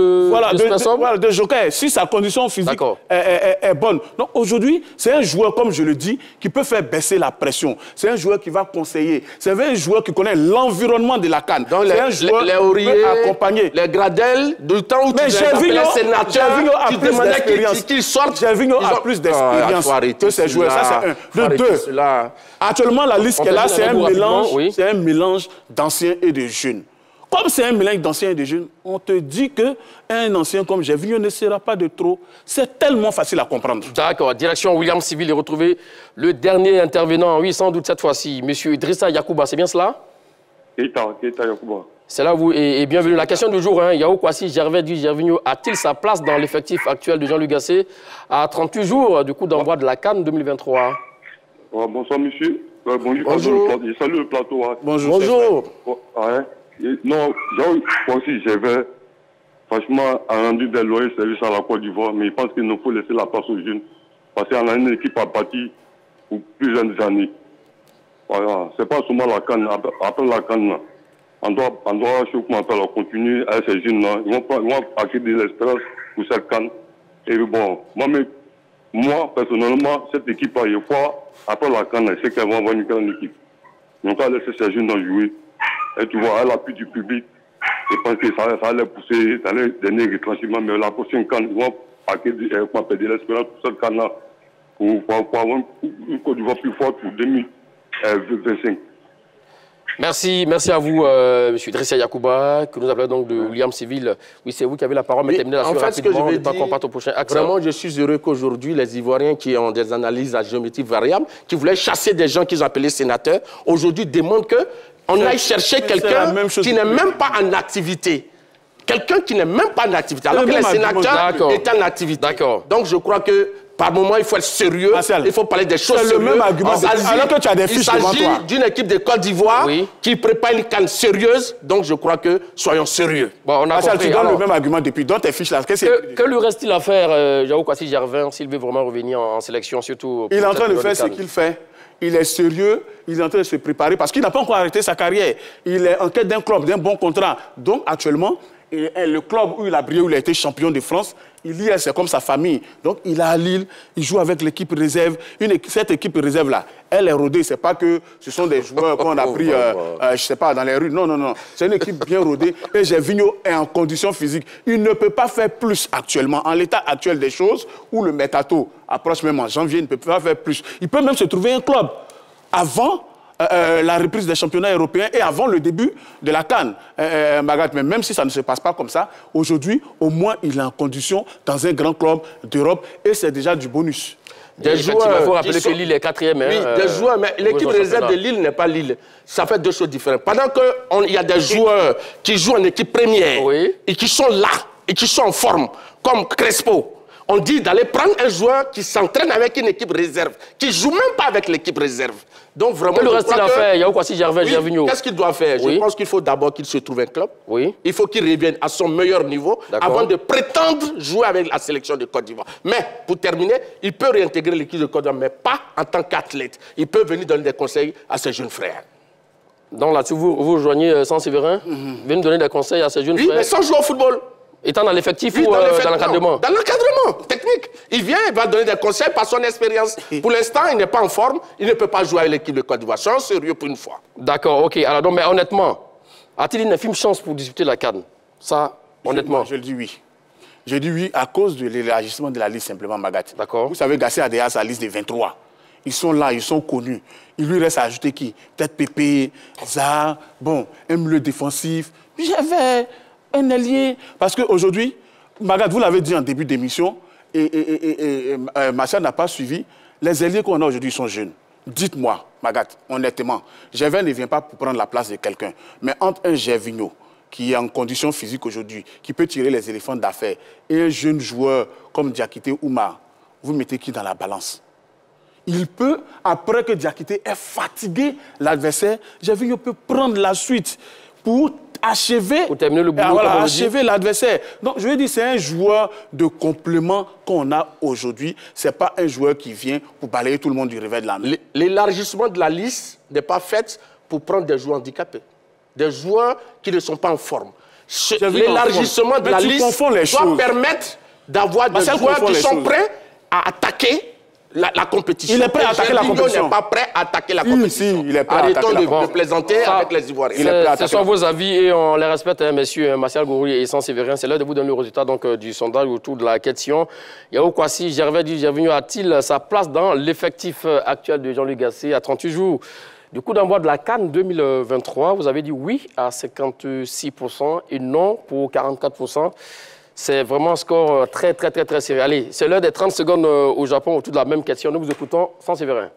de joker, si sa condition physique est bonne. Donc aujourd'hui, c'est un joueur, comme je le dis, qui peut faire baisser la pression. C'est un joueur qui va conseiller. C'est un joueur qui connaît l'environnement de la CAN. C'est un joueur qui peut accompagner les Gradel, du temps où tu appelais sénateur, tu demandais qu'il sorte. Gervinho a plus d'expérience que ces joueurs. Ça, c'est un. De deux. Actuellement, la liste qu'elle a, c'est un mélange d'anciens et de jeunes. Comme c'est un mélange d'anciens et de jeunes, on te dit qu'un ancien comme Gervinho ne sera pas de trop. C'est tellement facile à comprendre. D'accord. Direction William Civil et retrouver le dernier intervenant. Oui, sans doute cette fois-ci. Monsieur Idrissa Yacouba, c'est bien cela? Keita Yacouba. C'est là vous et bienvenue. La question du jour, Yao Kwasi Gervinho a-t-il sa place dans l'effectif actuel de Jean-Luc Gasset à 38 jours du coup d'envoi de la CAN 2023? Bonsoir monsieur. Bonjour. Je salue le plateau. Bonjour. Non, Jean Kwasi Gervin, franchement, a rendu des loyaux services à la Côte d'Ivoire, mais il pense qu'il nous faut laisser la place aux jeunes. Parce qu'on a une équipe à bâtir pour plusieurs années. Voilà. C'est pas seulement la CAN. Après la CAN, on doit continuer avec ces jeunes-là. Ils vont acquérir de l'espérance pour cette CAN. Et bon, moi, personnellement, cette équipe-là, il faut, après la CAN, je sais qu'elle va avoir une grande équipe. On va laisser ces jeunes jouer. Et tu vois, à l'appui du public, je pense que ça allait pousser, ça allait donner un retranchement. Mais la prochaine CAN, ils vont acquérir de l'espérance pour cette CAN-là. Pour avoir une Côte d'Ivoire plus forte pour 2025. Merci à vous, M. Idrissa Yacouba, que nous appelons donc de William Civil. Oui, c'est vous qui avez la parole, mais terminez la suite rapidement. Ce que je vais dire, au prochain axe. Vraiment, je suis heureux qu'aujourd'hui, les Ivoiriens qui ont des analyses à géométrie variable, qui voulaient chasser des gens qu'ils appelaient sénateurs, aujourd'hui demandent qu'on aille chercher quelqu'un qui n'est même pas en activité. Quelqu'un qui n'est même pas en activité, alors que les sénateurs étaient en activité. D'accord. Donc, je crois que par moment, il faut être sérieux, il faut parler des choses sérieuses. C'est le même argument. Alors que tu as des fiches devant toi. Il s'agit d'une équipe de Côte d'Ivoire qui prépare une CAN sérieuse, donc je crois que soyons sérieux. Bon, on a compris. Tu donnes le même argument depuis. Dans tes fiches là, que lui reste-t-il à faire, Yao Kwasi Gervin, s'il veut vraiment revenir en sélection, surtout? Il est en train de faire ce qu'il fait. Il est sérieux, il est en train de se préparer parce qu'il n'a pas encore arrêté sa carrière. Il est en quête d'un club, d'un bon contrat. Donc actuellement, Et le club où il a brillé, où il a été champion de France, il y est, c'est comme sa famille. Donc, il est à Lille, il joue avec l'équipe réserve. Cette équipe réserve-là, elle est rodée. Ce n'est pas que ce sont des joueurs qu'on a pris, je ne sais pas, dans les rues. Non, non, non. C'est une équipe bien rodée. Et Gervinho est en condition physique. Il ne peut pas faire plus actuellement. En l'état actuel des choses, où le mercato approche même en janvier, il ne peut pas faire plus. Il peut même se trouver un club avant la reprise des championnats européens et avant le début de la CAN, Magat. Mais même si ça ne se passe pas comme ça, aujourd'hui, au moins, il est en condition dans un grand club d'Europe et c'est déjà du bonus. Des joueurs, il faut rappeler que Lille est 4e. Oui, des joueurs, mais l'équipe réserve de Lille n'est pas Lille. Ça fait deux choses différentes. Pendant qu'il y a des joueurs qui jouent en équipe première et qui sont là, et qui sont en forme, comme Crespo, on dit d'aller prendre un joueur qui s'entraîne avec une équipe réserve, qui ne joue même pas avec l'équipe réserve. Donc vraiment, que le reste il a fait, il y a quoi si Gervinho. Qu'est-ce qu'il doit faire? Je pense qu'il faut d'abord qu'il se trouve un club. Il faut qu'il revienne à son meilleur niveau avant de prétendre jouer avec la sélection de Côte d'Ivoire. Mais pour terminer, il peut réintégrer l'équipe de Côte d'Ivoire, mais pas en tant qu'athlète. Il peut venir donner des conseils à ses jeunes frères. Donc là-dessus, vous rejoignez Saint-Séverin, venez donner des conseils à ses jeunes frères. Oui, mais sans jouer au football. Étant dans l'effectif ou dans l'encadrement? Dans l'encadrement technique. Il vient, il va donner des conseils par son expérience. Pour l'instant, il n'est pas en forme, il ne peut pas jouer avec l'équipe de Côte d'Ivoire. Soyons sérieux pour une fois. D'accord, ok. Alors, donc, mais honnêtement, a-t-il une infime chance pour disputer la CAN? Ça, honnêtement. Je le dis oui. Je dis oui à cause de l'élargissement de la liste simplement, Magat. D'accord. Vous savez, Gasset a déjà sa liste de 23. Ils sont là, ils sont connus. Il lui reste à ajouter qui? Peut-être Pépé, Zah, bon, un milieu défensif. J'avais un allié. Parce qu'aujourd'hui, Magat, vous l'avez dit en début d'émission, et Martial n'a pas suivi, les alliés qu'on a aujourd'hui sont jeunes. Dites-moi, Magat, honnêtement, Gervin ne vient pas pour prendre la place de quelqu'un. Mais entre un Gervinho, qui est en condition physique aujourd'hui, qui peut tirer les éléphants d'affaires, et un jeune joueur comme Diakité Oumar, vous mettez qui dans la balance? Il peut, après que Diakité ait fatigué l'adversaire, Gervinho peut prendre la suite pour achever, terminer le boulot, achever l'adversaire. Donc, je veux dire, c'est un joueur de complément qu'on a aujourd'hui. Ce n'est pas un joueur qui vient pour balayer tout le monde du réveil de la main. L'élargissement de la liste n'est pas fait pour prendre des joueurs handicapés, des joueurs qui ne sont pas en forme. L'élargissement de la liste doit permettre d'avoir des joueurs qui sont prêts à attaquer la compétition. Il est prêt à attaquer la compétition. Il n'est pas prêt à attaquer la compétition. Il est prêt à attaquer la compétition. De plaisanter avec les Ivoiriens. Ce sont vos avis et on les respecte, hein, messieurs Martial Gourou et Saint-Séverin. C'est l'heure de vous donner le résultat donc, du sondage autour de la question. Yao Kwasi, Gervinho a-t-il sa place dans l'effectif actuel de Jean-Luc Gasset à 38 jours du coup d'envoi de la CAN 2023? Vous avez dit oui à 56% et non pour 44%. C'est vraiment un score très serré. Allez, c'est l'heure des 30 secondes au Japon autour de la même question. Nous vous écoutons, Saint-Séverin.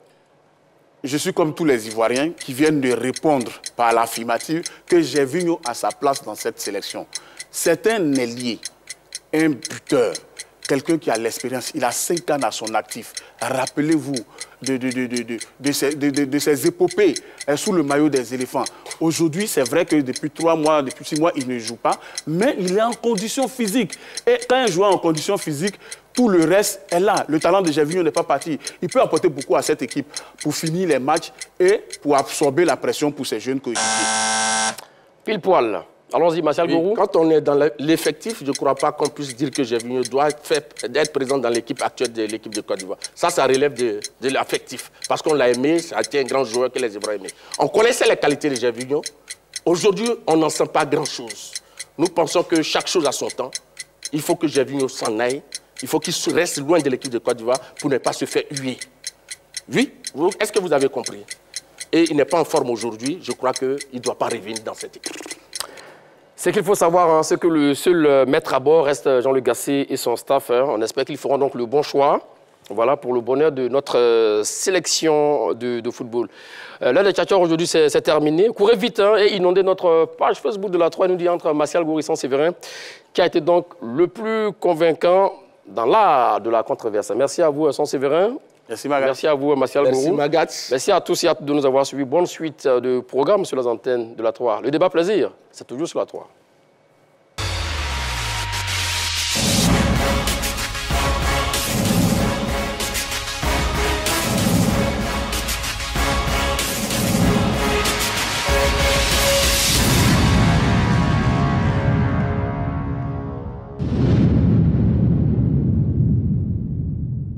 Je suis comme tous les Ivoiriens qui viennent de répondre par l'affirmative que Gervinho a sa place dans cette sélection. C'est un ailier, un buteur, quelqu'un qui a l'expérience. Il a 5 ans à son actif. Rappelez-vous de ses épopées sous le maillot des éléphants. Aujourd'hui, c'est vrai que depuis 3 mois, depuis 6 mois, il ne joue pas, mais il est en condition physique. Et quand un joueur est en condition physique, tout le reste est là. Le talent de Gervinho n'est pas parti. Il peut apporter beaucoup à cette équipe pour finir les matchs et pour absorber la pression pour ses jeunes coéquipiers. Pile poil. Allons-y, Martial Gourou. Quand on est dans l'effectif, je ne crois pas qu'on puisse dire que Gervinho doit être présent dans l'équipe actuelle de l'équipe de Côte d'Ivoire. Ça relève de l'affectif. Parce qu'on l'a aimé, ça a été un grand joueur que les Ivoiriens aimaient. On connaissait les qualités de Gervinho. Aujourd'hui, on n'en sent pas grand-chose. Nous pensons que chaque chose a son temps. Il faut que Gervinho s'en aille. Il faut qu'il reste loin de l'équipe de Côte d'Ivoire pour ne pas se faire huer. Oui, est-ce que vous avez compris? Et il n'est pas en forme aujourd'hui. Je crois qu'il ne doit pas revenir dans cette équipe. Ce qu'il faut savoir, hein, c'est que le seul maître à bord reste Jean-Luc Gasset et son staff. Hein. On espère qu'ils feront donc le bon choix, voilà, pour le bonheur de notre sélection de football. L'heure des tchatcheurs aujourd'hui, c'est terminé. Courez vite hein, et inondez notre page Facebook de la 3, nous dit entre Martial Gourou et Saint-Séverin, qui a été donc le plus convaincant dans l'art de la controverse. Merci à vous, Saint-Séverin. Merci, Magat. Merci à vous, Martial Gourou. Merci, Magat. Merci à tous et à toutes de nous avoir suivis. Bonne suite de programmes sur les antennes de la 3. Le débat plaisir, c'est toujours sur la 3.